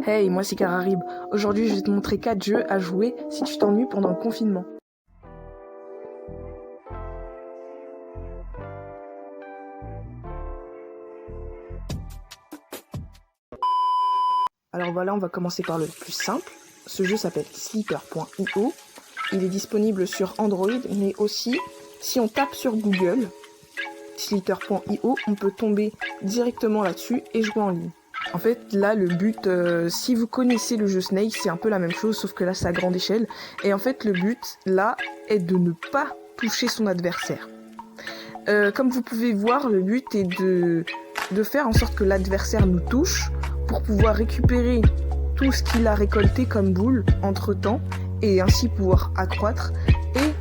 Hey, moi c'est Kararib. Aujourd'hui, je vais te montrer 4 jeux à jouer si tu t'ennuies pendant le confinement. Alors voilà, on va commencer par le plus simple. Ce jeu s'appelle Sleeper.io. Il est disponible sur Android, mais aussi, si on tape sur Google, Sleeper.io, on peut tomber directement là-dessus et jouer en ligne. En fait, là, le but, si vous connaissez le jeu Snake, c'est un peu la même chose, sauf que là, c'est à grande échelle. Et en fait, le but, là, est de ne pas toucher son adversaire. Comme vous pouvez voir, le but est de faire en sorte que l'adversaire nous touche pour pouvoir récupérer tout ce qu'il a récolté comme boule entre-temps et ainsi pouvoir accroître et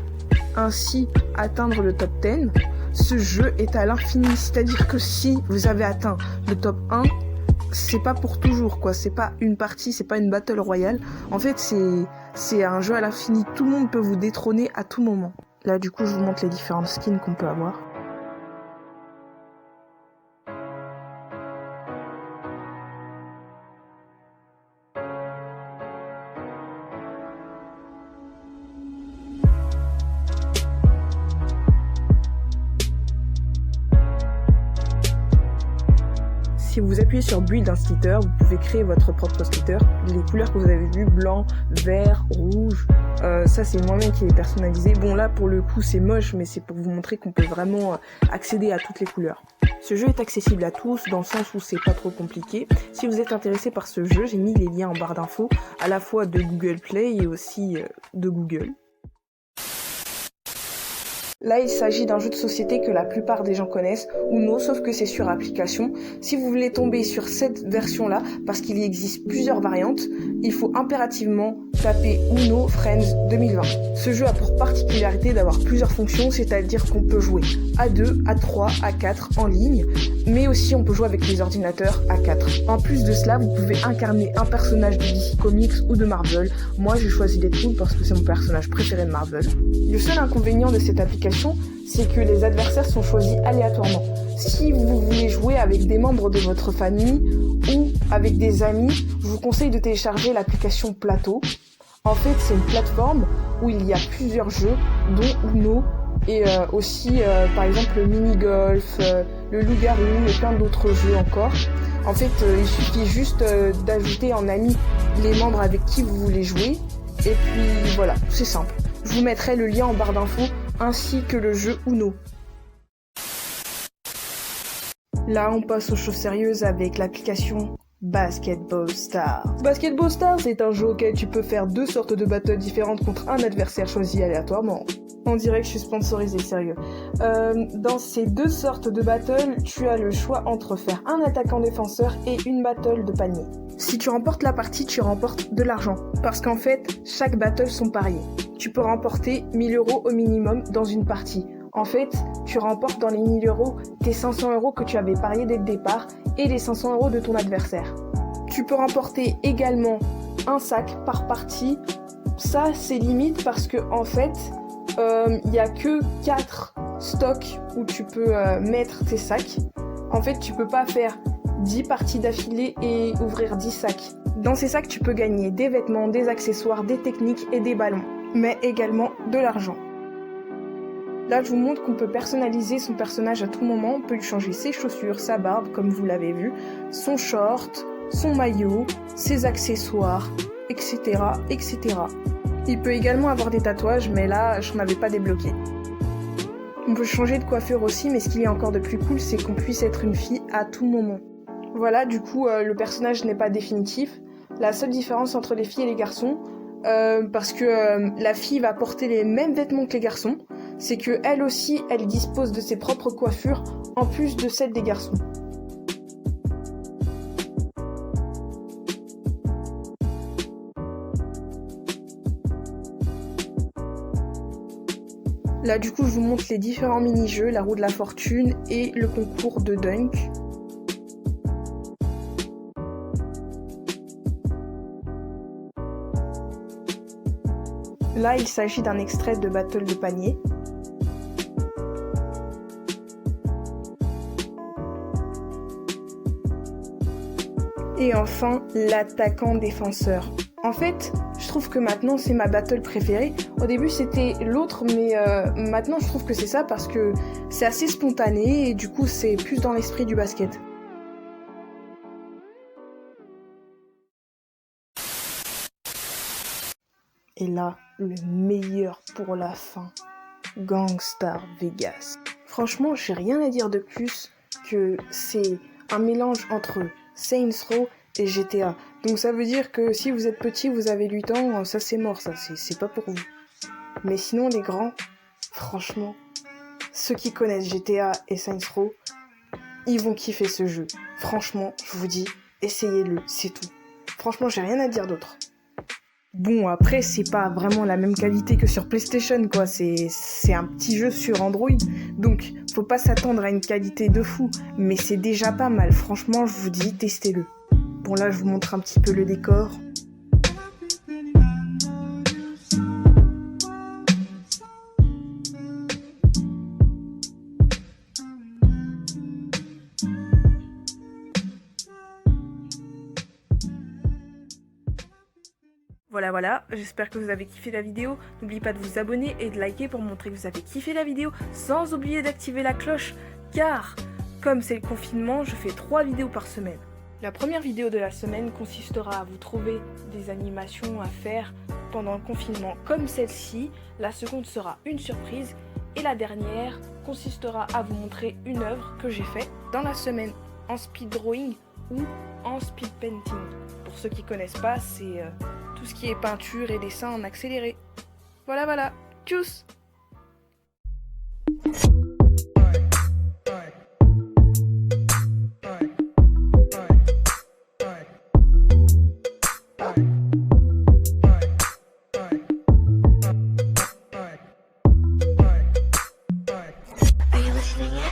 ainsi atteindre le top 10. Ce jeu est à l'infini, c'est-à-dire que si vous avez atteint le top 1, c'est pas pour toujours, quoi. C'est pas une partie, c'est pas une battle royale. En fait, c'est un jeu à l'infini. Tout le monde peut vous détrôner à tout moment. Là, du coup, je vous montre les différentes skins qu'on peut avoir. Si vous appuyez sur Build un slitter, vous pouvez créer votre propre slitter. Les couleurs que vous avez vues, blanc, vert, rouge, ça c'est moi-même qui l'ai personnalisé. Bon là pour le coup c'est moche, mais c'est pour vous montrer qu'on peut vraiment accéder à toutes les couleurs. Ce jeu est accessible à tous dans le sens où c'est pas trop compliqué. Si vous êtes intéressé par ce jeu, j'ai mis les liens en barre d'infos, à la fois de Google Play et aussi de Google. Là, il s'agit d'un jeu de société que la plupart des gens connaissent, Uno, sauf que c'est sur application. Si vous voulez tomber sur cette version-là, parce qu'il y existe plusieurs variantes, il faut impérativement taper Uno Friends 2020. Ce jeu a pour particularité d'avoir plusieurs fonctions, c'est-à-dire qu'on peut jouer à 2, à 3, à 4 en ligne, mais aussi on peut jouer avec les ordinateurs à 4. En plus de cela, vous pouvez incarner un personnage de DC Comics ou de Marvel. Moi, j'ai choisi Deadpool parce que c'est mon personnage préféré de Marvel. Le seul inconvénient de cette application, c'est que les adversaires sont choisis aléatoirement. Si vous voulez jouer avec des membres de votre famille ou avec des amis, je vous conseille de télécharger l'application Plateau. En fait, c'est une plateforme où il y a plusieurs jeux, dont Uno, et aussi par exemple le mini-golf, le loup-garou et plein d'autres jeux encore. En fait, il suffit juste d'ajouter en ami les membres avec qui vous voulez jouer, et puis voilà, c'est simple. Je vous mettrai le lien en barre d'infos, ainsi que le jeu Uno. Là, on passe aux choses sérieuses avec l'application Basketball Stars. Basketball Stars est un jeu auquel tu peux faire 2 sortes de battles différentes contre un adversaire choisi aléatoirement. On dirait que je suis sponsorisé, sérieux. Dans ces 2 sortes de battles, tu as le choix entre faire un attaquant-défenseur et une battle de panier. Si tu remportes la partie, tu remportes de l'argent. Parce qu'en fait, chaque battle sont pariés. Tu peux remporter 1000 € au minimum dans une partie. En fait, tu remportes dans les 1000 € tes 500 € que tu avais pariés dès le départ et les 500 € de ton adversaire. Tu peux remporter également un sac par partie. Ça, c'est limite parce que en fait, il n'y a que 4 stocks où tu peux mettre tes sacs. En fait, tu peux pas faire 10 parties d'affilée et ouvrir 10 sacs. Dans ces sacs, tu peux gagner des vêtements, des accessoires, des techniques et des ballons, mais également de l'argent. Là, je vous montre qu'on peut personnaliser son personnage à tout moment. On peut lui changer ses chaussures, sa barbe, comme vous l'avez vu, son short, son maillot, ses accessoires, etc., etc. Il peut également avoir des tatouages, mais là, je n'en avais pas débloqué. On peut changer de coiffure aussi, mais ce qu'il y a encore de plus cool, c'est qu'on puisse être une fille à tout moment. Voilà, du coup, le personnage n'est pas définitif. La seule différence entre les filles et les garçons, parce que la fille va porter les mêmes vêtements que les garçons, c'est que elle aussi, elle dispose de ses propres coiffures, en plus de celles des garçons. Là, du coup, je vous montre les différents mini-jeux, la roue de la fortune et le concours de dunk. Là, il s'agit d'un extrait de battle de panier. Et enfin, l'attaquant défenseur. En fait, je trouve que maintenant c'est ma battle préférée. Au début c'était l'autre, mais maintenant je trouve que c'est ça parce que c'est assez spontané et du coup c'est plus dans l'esprit du basket. Et là, le meilleur pour la fin, Gangstar Vegas. Franchement, j'ai rien à dire de plus que c'est un mélange entre Saints Row et GTA. Donc ça veut dire que si vous êtes petit, vous avez 8 ans, ça c'est mort, ça c'est pas pour vous. Mais sinon les grands, franchement, ceux qui connaissent GTA et Saints Row, ils vont kiffer ce jeu. Franchement, je vous dis, essayez-le, c'est tout. Franchement, j'ai rien à dire d'autre. Bon, après, c'est pas vraiment la même qualité que sur PlayStation, quoi. C'est un petit jeu sur Android. Donc, faut pas s'attendre à une qualité de fou. Mais c'est déjà pas mal. Franchement, je vous dis, testez-le. Bon, là, je vous montre un petit peu le décor. Voilà, j'espère que vous avez kiffé la vidéo. N'oubliez pas de vous abonner et de liker pour montrer que vous avez kiffé la vidéo, sans oublier d'activer la cloche, car comme c'est le confinement, je fais 3 vidéos par semaine. La première vidéo de la semaine consistera à vous trouver des animations à faire pendant le confinement comme celle-ci. La seconde sera une surprise et la dernière consistera à vous montrer une œuvre que j'ai faite dans la semaine en speed drawing ou en speed painting. Pour ceux qui connaissent pas, c'est tout ce qui est peinture et dessin en accéléré. Voilà, tchuss! Are you listening?